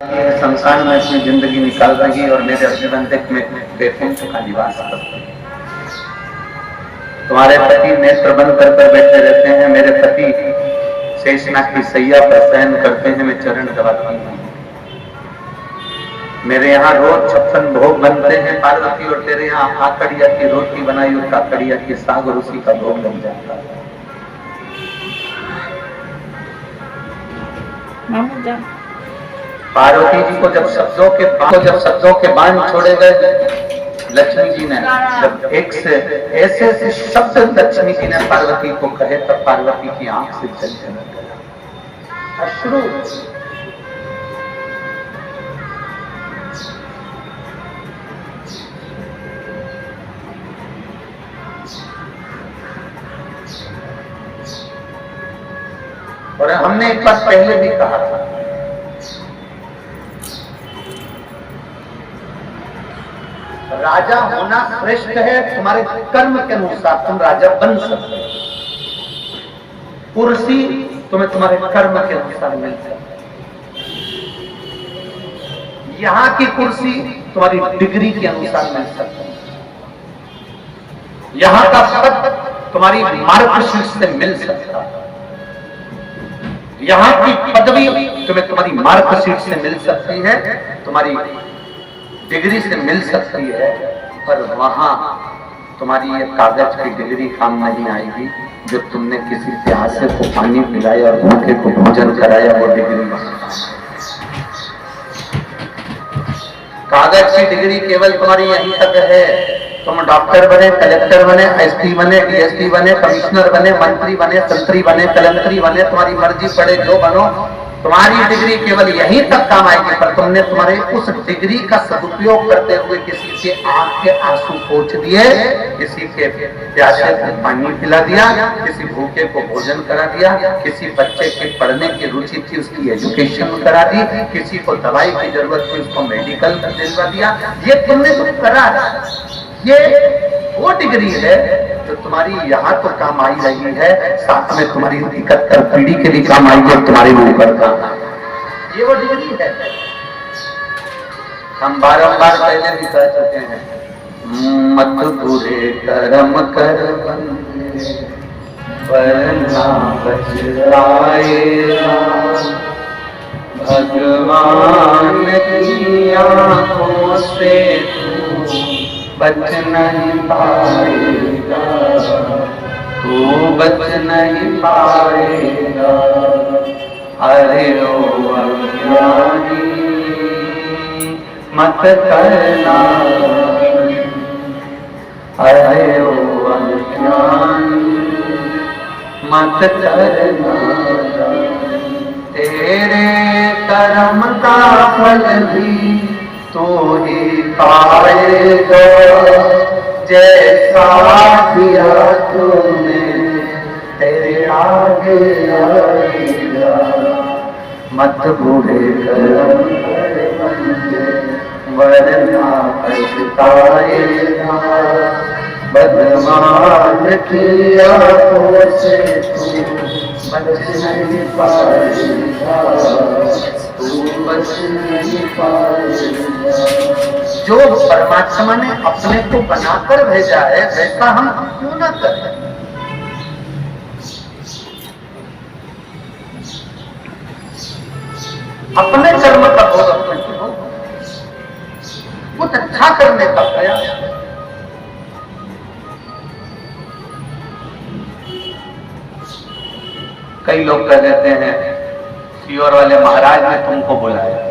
संसार में अपनी जिंदगी निकाल रही और मेरे अभिबंधक में बेफिक्र का निवास करते हैं। तुम्हारे पति नेत्र बंद कर बैठे रहते हैं, मेरे पति शेषनाग की सैया पर शयन करते हैं, मैं चरण दबाती हूँ। मेरे यहाँ रोज 56 भोग बनते हैं पार्वती, और तेरे यहाँ काकड़िया की रोटी बनाई और काकड़िया की साग और उसी का भोग बन जाता है। पार्वती जी को जब शब्दों के बाण छोड़े गए, लक्ष्मी जी ने जब एक से ऐसे शब्द लक्ष्मी जी ने पार्वती को कहे, तब पार्वती की आंख से जल गया अश्रु। और हमने एक बार पहले भी कहा था, राजा होना श्रेष्ठ है, तुम्हारे कर्म के अनुसार तुम राजा बन सकते हो। कुर्सी तुम्हें तुम्हारे कर्म के अनुसार मिल सकती है। यहां की कुर्सी तुम्हारी डिग्री के अनुसार मिल सकती है। यहां का पद तुम्हारी मार्गशीर्ष से मिल सकता है। यहां की पदवी तुम्हें तुम्हारी मार्गशीर्ष से मिल सकती है, तुम्हारी डिग्री से मिल सकती है, पर वहां तुम्हारी ये कागज की डिग्री काम नहीं आएगी। जो तुमने किसी प्यासे को पानी पिलाया और भूखे को भोजन कराया, वो डिग्री। कागज की डिग्री केवल तुम्हारी यहीं तक है। तुम डॉक्टर बने, कलेक्टर बने, एसपी बने, डीएसपी बने, कमिश्नर बने, मंत्री बने, संतरी बने, कलंतरी बने, तुम्हारी मर्जी पड़े जो बनो, तुम्हारी डिग्री केवल यहीं तक काम आएगी। पर तुमने तुम्हारे उस डिग्री का सदुपयोग करते हुए किसी के आंख के आंसू पोंछ दिए, किसी के प्यासे को पानी पिला दिया, किसी भूखे को भोजन करा दिया, किसी बच्चे के पढ़ने की रुचि थी उसकी एजुकेशन करा दी, किसी को दवाई की जरूरत थी उसको मेडिकल दिलवा दिया। ये तुमने तो करा। ये वो डिग्री है जो तुम्हारी यहाँ तो काम आई रही है, साथ में तुम्हारी 71 पीढ़ी के लिए काम आई है, तुम्हारे ऊपर का ये वो डिग्री है। हम बारंबार पहले भी कह चुके हैं, मत बुरे कर्म कर बंदे वरना पछताएगा, भगवान की आंखों से बच नहीं पाएगा, तू बच नहीं पाएगा। अरे ओ अज्ञानी मत करना, अरे ओ अज्ञानी मत करना, तेरे कर्म का फल भी तो ही पाएगा, जैसा किया तूने तेरे आगे आएगा। मत बुरे कर्म कर बंदे वरना पछताएगा, बदमाश की आंखों से तू बच नहीं पाएगा, तू बच नहीं पाएगा। जो परमात्मा ने अपने को बनाकर भेजा है, वैसा हम क्यों ना करें? अपने कर्म का भोग अपने को कुछ अच्छा करने का प्रयास। कई लोग कह देते हैं, सीहोर वाले महाराज ने तुमको बुलाया,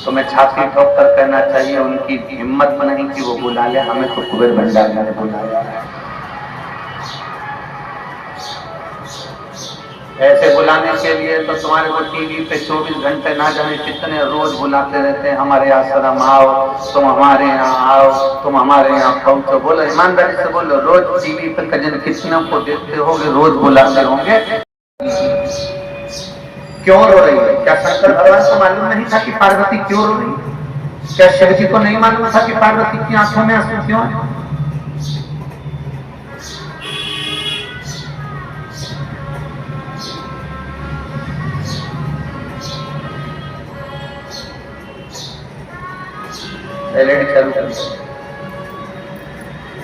तुम्हें छाती ठोक कर कहना चाहिए उनकी हिम्मत नहीं कि वो बुला ले, हमें तो कुबेर भंडारी ने बुलाया है। ऐसे बुलाने के लिए तो तुम्हारे को टीवी पे 24 घंटे ना जाने कितने रोज बुलाते रहते हैं, हमारे आश्रम आओ, तुम हमारे यहाँ आओ, तुम हमारे यहाँ पहुंचो। बोलो ईमानदारी से बोलो, रोज टीवी पे कजन कितनों को देखते होंगे, रोज बुलाते होंगे। क्यों रो रही है? क्या शंकर भगवान को मालूम नहीं था कि पार्वती क्यों रो रही है? क्या शिव जी को नहीं मालूम था कि पार्वती की आंखों में आंसू क्यों है? एलईडी चालू कर,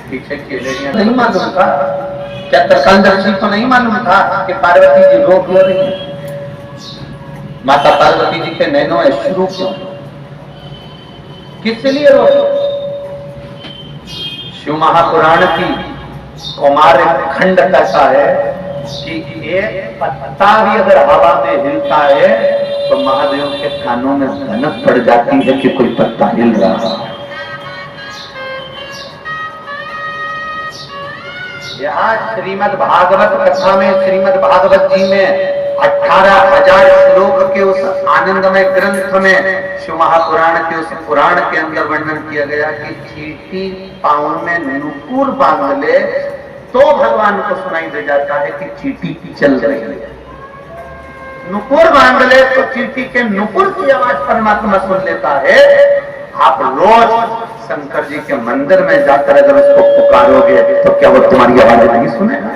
पीछे की एलईडियां नहीं मालूम था क्या? तरकांदर्शी को नहीं मालूम था कि पार्वती जी रो क्यों रही है? माता पार्वती जी के नैनों अश्रु क्यों? किस लिए रो? शिव महापुराण की कौमार खंड कहता है कि एक पत्ता भी अगर हवा में हिलता है तो महादेव के कानों में भनक पड़ जाती है कि कोई पत्ता हिल रहा है। यहाँ श्रीमद् भागवत कथा में, श्रीमद् भागवत जी में 18,000 श्लोक के उस आनंदमय ग्रंथ में शिव महापुराण के उस पुराण के अंदर वर्णन किया गया कि चींटी पांव में नुपुर बांध ले तो भगवान को सुनाई दे जाता है कि चींटी चल रही है। नुपुर बांध ले तो चींटी के नुपुर की आवाज परमात्मा सुन लेता है। आप रोज शंकर जी के मंदिर में जाकर अगर उसको पुकारोगे तो क्या वो तुम्हारी आवाज नहीं सुनेगा?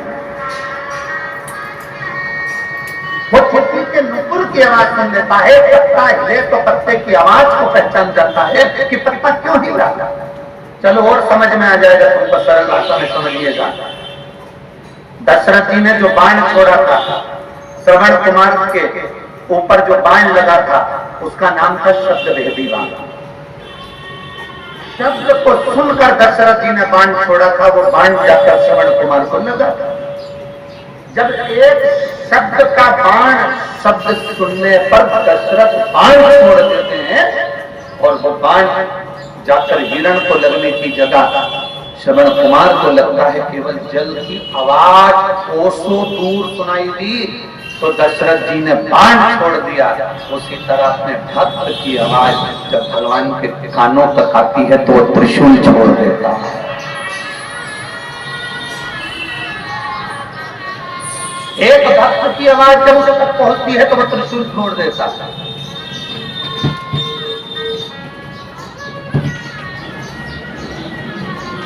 वो चींटी के नुपुर की आवाज सुन लेता है। पत्ता हिले तो पत्ते की आवाज को पहचान जाता है कि पत्ता क्यों हिला। चलो और समझ में आ जाएगा तुमको, सरल भाषा में समझिएगा। दशरथ जी ने जो बाण छोड़ा था, श्रवण कुमार के ऊपर जो बाण लगा था उसका नाम था शब्द भेदी बाण। शब्द को सुनकर दशरथ जी ने बाण छोड़ा था, वो बाण जाकर श्रवण कुमार को लगा। जब एक शब्द का बाण शब्द सुनने पर दशरथ बाण छोड़ देते हैं और वो बाण जाकर हिरण को लगने की जगह श्रवण कुमार को लगता है केवल जल की आवाज कोसों दूर सुनाई दी, तो दशरथ जी ने बाण छोड़ दिया। उसी तरह अपने भक्त की आवाज जब भगवान के कानों तक आती है तो वो त्रिशूल छोड़ देता है। एक भक्त की आवाज जब उस तक पहुंचती है तो वो त्रिशूल छोड़ देता है।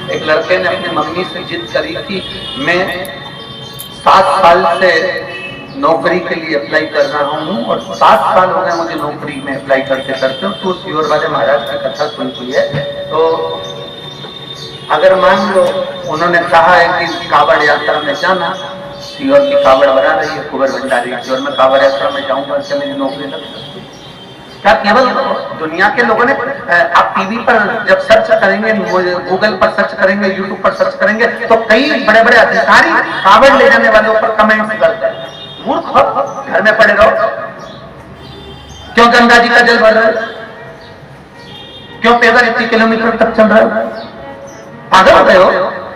एक लड़के ने अपनी मम्मी से जिद करी थी, मैं 7 साल से नौकरी के लिए अप्लाई कर रहा हूँ और 7 साल हो गए मुझे नौकरी में अप्लाई करते करते। तो सीहोर वाले महाराज की कथा सुनती है, तो अगर मान लो उन्होंने कहा है कि कावड़ यात्रा में जाना, सीहोर की कावड़ बना रही है कुंवर भंडारी की, और मैं कावड़ यात्रा में जाऊंगा इससे मेरी नौकरी लग सकती। क्या केवल दुनिया के लोगों ने, आप टीवी पर जब सर्च करेंगे, गूगल पर सर्च करेंगे, यूट्यूब पर सर्च करेंगे तो कई बड़े बड़े अधिकारी कावड़ ले जाने वालों पर कमेंट्स करते हैं, मूर्ख हो, घर में पड़े रहो, क्यों गंगा जी का जल भर रहे हो, क्यों पैदल इतने किलोमीटर तक चल रहे हो, पागल हो गए हो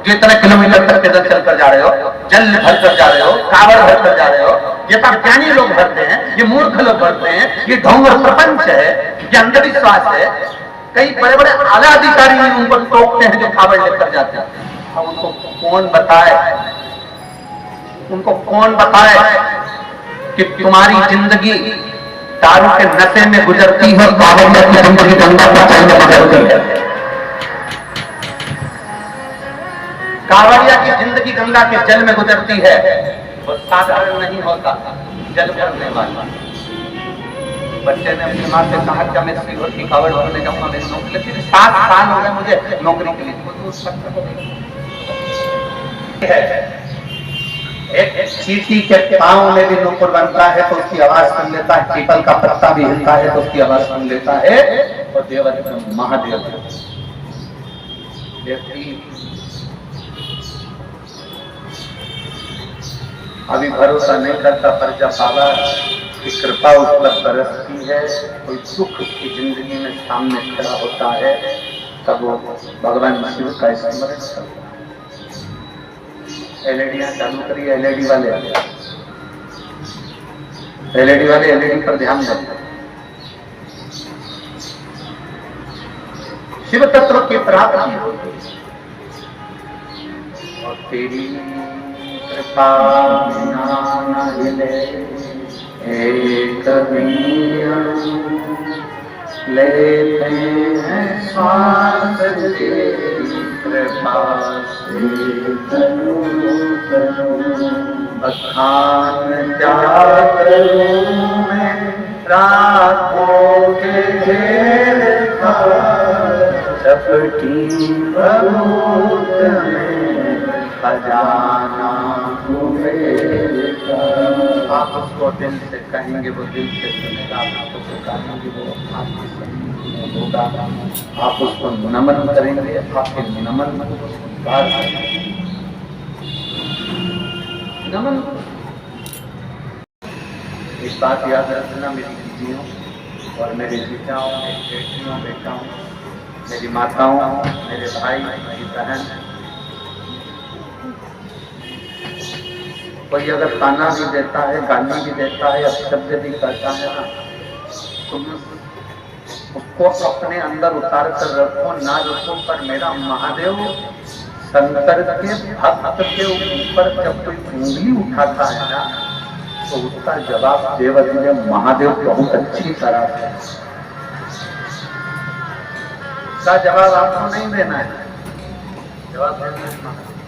जो इतने किलोमीटर तक पैदल चलकर जा रहे हो, जल भर कर जा रहे हो, कावड़ भर कर जा रहे हो। ये तो ज्ञानी लोग भरते हैं, ये मूर्ख लोग भरते हैं, ये ढोंग और प्रपंच है, ये अंधविश्वास है। कई बड़े बड़े आला अधिकारी उनको टोकते हैं जो कावड़ लेकर जाते हैं। अब उनको कौन बताए, उनको कौन बताए कि तुम्हारी जिंदगी दारू के नशे में गुजरती है, कावड़िया की जिंदगी गंगा के जल में गुजरती है। कावड़िया की जिंदगी गंगा के जल में गुजरती है, वो साधारण नहीं होता जल भरने वाला। बच्चे ने अपनी माँ से कहा कि मैं सीहोर की कावड़ भरने जाऊंगा, मेरी नौकरी लगी। 7 साल हो गए मुझे नौकरी के लिए। एक चींटी के पांव में भी नुपुर बनता है तो उसकी आवाज सुन लेता है, पीपल का पत्ता भी हिलता है तो उसकी आवाज सुन लेता है। और देवता महादेव अभी भरोसा नहीं करता, पर जब बाबा की कृपा उस पर बरसती है, कोई सुख की जिंदगी में सामने खड़ा होता है, तब वो भगवान शिव का स्मरण करता है। एलईडियां चालू करिए, एलईडी वाले एलईडी पर ध्यान दें। शिव तत्व की प्राप्ति होती और तेरी कृपा एक लेते हैं श्वास तेरी कृपा से बखान क्या करूं मैं रातों के घेर का चपटी बरूद में खजाना कुबेर का। आप उसको दिल से कहेंगे, वो दिल से सुनेगा। आप उसको कहेंगे, वो आपकी सुनेगा होगा। आप उसको नमन करेंगे, आपके नमन को स्वीकार करेंगे। नमन इस बात याद रखना मेरी दीदियों और मेरे जीजाओं, मेरी बेटियों, बेटाओं, मेरी माताओं, मेरे भाई, मेरी बहन, कोई अगर ताना भी देता है, गाली भी देता है, अपशब्द भी करता है ना, तुम उसको अपने अंदर उतार कर रखो, ना रखो। पर मेरा महादेव शंकर के भक्त के ऊपर जब कोई उंगली उठाता है ना, तो उसका जवाब देवदेव महादेव बहुत अच्छी तरह से, उसका जवाब आपको नहीं देना है, जवाब देना है।